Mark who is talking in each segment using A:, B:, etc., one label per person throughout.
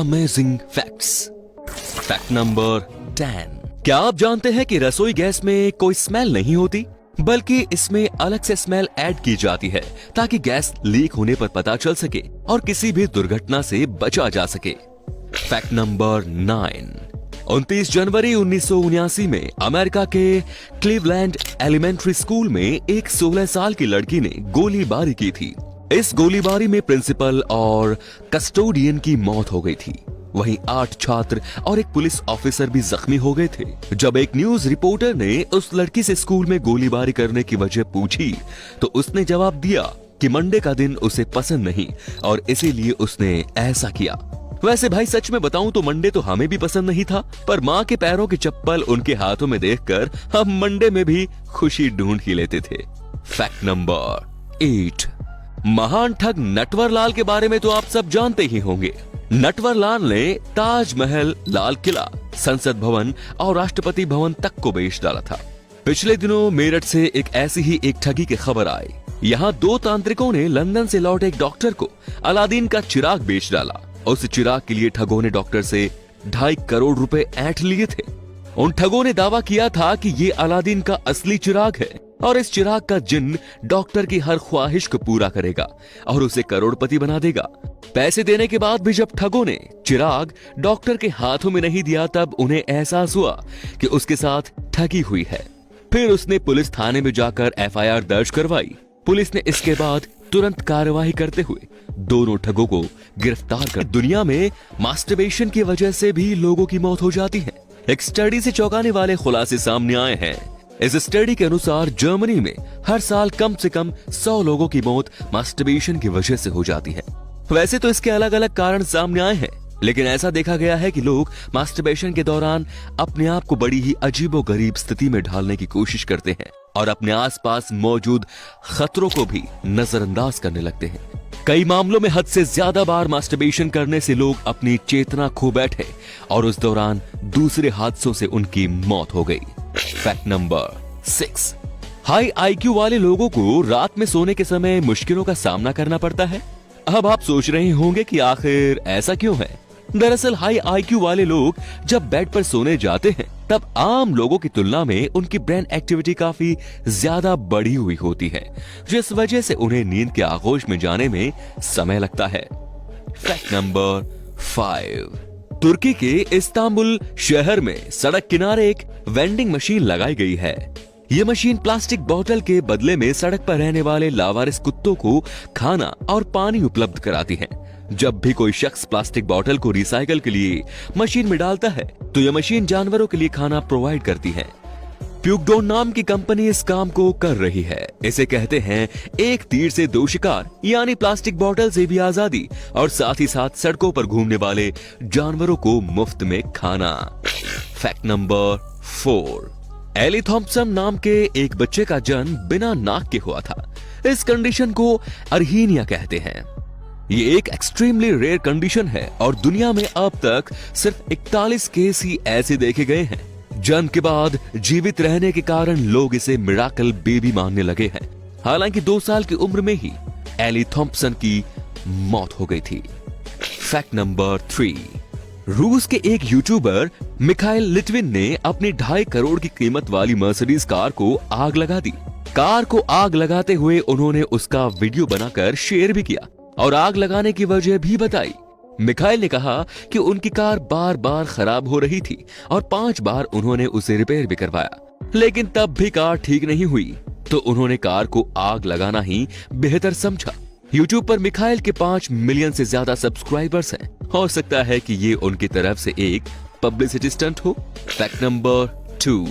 A: Amazing facts. Fact number 10। क्या आप जानते हैं कि रसोई गैस में कोई स्मेल नहीं होती, बल्कि इसमें अलग से स्मेल ऐड की जाती है ताकि गैस लीक होने पर पता चल सके और किसी भी दुर्घटना से बचा जा सके। Fact number 9। 29 जनवरी 1979 में अमेरिका के क्लीवलैंड एलिमेंट्री स्कूल में एक 16 साल की लड़की ने गोलीबारी की थी। इस गोलीबारी में प्रिंसिपल और कस्टोडियन की मौत हो गई थी। वहीं 8 छात्र और एक पुलिस ऑफिसर भी जख्मी हो गए थे। जब एक न्यूज रिपोर्टर ने उस लड़की से स्कूल में गोलीबारी करने की वजह पूछी तो उसने जवाब दिया कि मंडे का दिन उसे पसंद नहीं और इसीलिए उसने ऐसा किया। वैसे भाई सच में बताऊं तो मंडे तो हमें भी पसंद नहीं था, पर माँ के पैरों की चप्पल उनके हाथों में देखकर हम मंडे में भी खुशी ढूंढ ही लेते थे। Fact number 8। महान ठग नटवरलाल के बारे में तो आप सब जानते ही होंगे। नटवरलाल ने ताजमहल, लाल किला, संसद भवन और राष्ट्रपति भवन तक को बेच डाला था। पिछले दिनों मेरठ से एक ऐसी ही एक ठगी की खबर आई। यहाँ 2 तांत्रिकों ने लंदन से लौटे एक डॉक्टर को अलादीन का चिराग बेच डाला। उस चिराग के लिए ठगों ने डॉक्टर से 2.5 करोड़ रुपए ऐंठ लिए थे। उन ठगों ने दावा किया था कि ये अलादीन का असली चिराग है और इस चिराग का जिन्न डॉक्टर की हर ख्वाहिश को पूरा करेगा और उसे करोड़पति बना देगा। पैसे देने के बाद भी जब ठगों ने चिराग डॉक्टर के हाथों में नहीं दिया तब उन्हें एहसास हुआ कि उसके साथ ठगी हुई है। फिर उसने पुलिस थाने में जाकर FIR दर्ज करवाई। पुलिस ने इसके बाद तुरंत कार्यवाही करते हुए दोनों ठगों को गिरफ्तार कर। दुनिया में मास्टरबेशन की वजह से भी लोगों की मौत हो जाती है। एक स्टडी से चौंकाने वाले खुलासे सामने आए हैं। इस स्टडी के अनुसार जर्मनी में हर साल कम से कम 100 लोगों की मौत मास्टरबेशन की वजह से हो जाती है। वैसे तो इसके अलग अलग कारण सामने आए हैं, लेकिन ऐसा देखा गया है कि लोग मास्टरबेशन के दौरान अपने आप को बड़ी ही अजीबोगरीब स्थिति में ढालने की कोशिश करते हैं और अपने आसपास मौजूद खतरों को भी नजरअंदाज करने लगते हैं। कई मामलों में हद से ज्यादा बार मास्टरबेशन करने से लोग अपनी चेतना खो बैठे और उस दौरान दूसरे हादसों से उनकी मौत हो गई। Fact number 6। हाई IQ वाले लोगों को रात में सोने के समय मुश्किलों का सामना करना पड़ता है। अब आप सोच रहे होंगे कि आखिर ऐसा क्यों है। दरअसल हाई IQ वाले लोग जब बेड पर सोने जाते हैं तब आम लोगों की तुलना में उनकी ब्रेन एक्टिविटी काफी ज्यादा बढ़ी हुई होती है, जिस वजह से उन्हें नींद के आगोश में जाने में समय लगता है। Fact number 5। तुर्की के इस्तांबुल शहर में सड़क किनारे एक वेंडिंग मशीन लगाई गई है। ये मशीन प्लास्टिक बोतल के बदले में सड़क पर रहने वाले लावारिस कुत्तों को खाना और पानी उपलब्ध कराती है। जब भी कोई शख्स प्लास्टिक बोतल को रिसाइकल के लिए मशीन में डालता है तो यह मशीन जानवरों के लिए खाना प्रोवाइड करती है। प्यूकडोन नाम की कंपनी इस काम को कर रही है। इसे कहते हैं एक तीर से 2 शिकार, यानी प्लास्टिक बोतल से भी आजादी और साथ ही साथ सड़कों पर घूमने वाले जानवरों को मुफ्त में खाना। Fact number 4। एली थॉम्पसन नाम के एक बच्चे का जन्म बिना नाक के हुआ था। इस कंडीशन को अर्हीनिया कहते हैं। ये एक एक्सट्रीमली रेयर कंडीशन है और दुनिया में अब तक सिर्फ 41 केस ही ऐसे देखे गए हैं। जन्म के बाद जीवित रहने के कारण लोग इसे मिराकल बेबी मानने लगे हैं। हालांकि 2 साल की उम्र में ही एली थॉम्पसन की मौत हो गई थी। Fact number 3। रूस के एक यूट्यूबर मिखाइल लिटविन ने अपनी 2.5 करोड़ की कीमत वाली मर्सिडीज कार को आग लगा दी। कार को आग लगाते हुए उन्होंने उसका वीडियो बनाकर शेयर भी किया और आग लगाने की वजह भी बताई। मिखाइल ने कहा कि उनकी कार बार बार खराब हो रही थी और 5 बार उन्होंने उसे रिपेयर भी करवाया, लेकिन तब भी कार ठीक नहीं हुई तो उन्होंने कार को आग लगाना ही बेहतर समझा। यूट्यूब पर मिखाइल के 5 मिलियन से ज्यादा सब्सक्राइबर्स हैं। हो सकता है कि ये उनकी तरफ से एक पब्लिसिटी स्टंट हो। Fact number 2।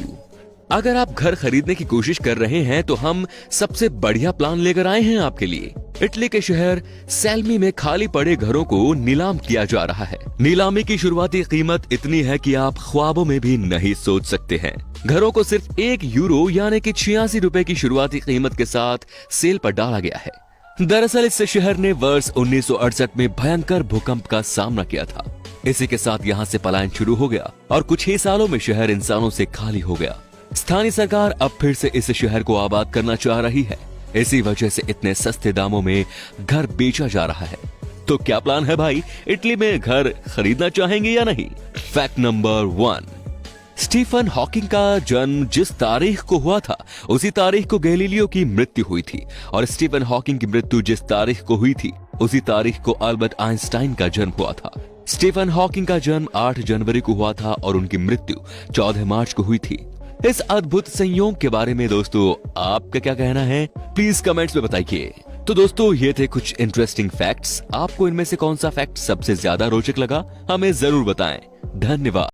A: अगर आप घर खरीदने की कोशिश कर रहे हैं तो हम सबसे बढ़िया प्लान लेकर आए हैं आपके लिए। इटली के शहर सेल्मी में खाली पड़े घरों को नीलाम किया जा रहा है। नीलामी की शुरुआती कीमत इतनी है कि आप ख्वाबों में भी नहीं सोच सकते हैं। घरों को सिर्फ 1 यूरो यानी कि 86 रुपए की शुरुआती कीमत के साथ सेल पर डाला गया है। दरअसल इस शहर ने वर्ष 1968 में भयंकर भूकंप का सामना किया था। इसी के साथ यहाँ से पलायन शुरू हो गया और कुछ ही सालों में शहर इंसानों से खाली हो गया। स्थानीय सरकार अब फिर से इस शहर को आबाद करना चाह रही है। इसी वजह से इतने सस्ते दामों में घर बेचा जा रहा है। तो क्या प्लान है भाई, इटली में घर खरीदना चाहेंगे या नहीं? फैक्ट नंबर 1, स्टीफन हॉकिंग का जन्म जिस तारीख को हुआ था उसी तारीख को गैलीलियो की मृत्यु हुई थी, और स्टीफन हॉकिंग की मृत्यु जिस तारीख को हुई थी उसी तारीख को अल्बर्ट आइंस्टाइन का जन्म हुआ था। स्टीफन हॉकिंग का जन्म 8 जनवरी को हुआ था और उनकी मृत्यु 14 मार्च को हुई थी। इस अद्भुत संयोग के बारे में दोस्तों आपका क्या कहना है, प्लीज कमेंट्स में बताइए। तो दोस्तों ये थे कुछ इंटरेस्टिंग फैक्ट्स। आपको इनमें से कौन सा फैक्ट सबसे ज्यादा रोचक लगा, हमें जरूर बताएं। धन्यवाद।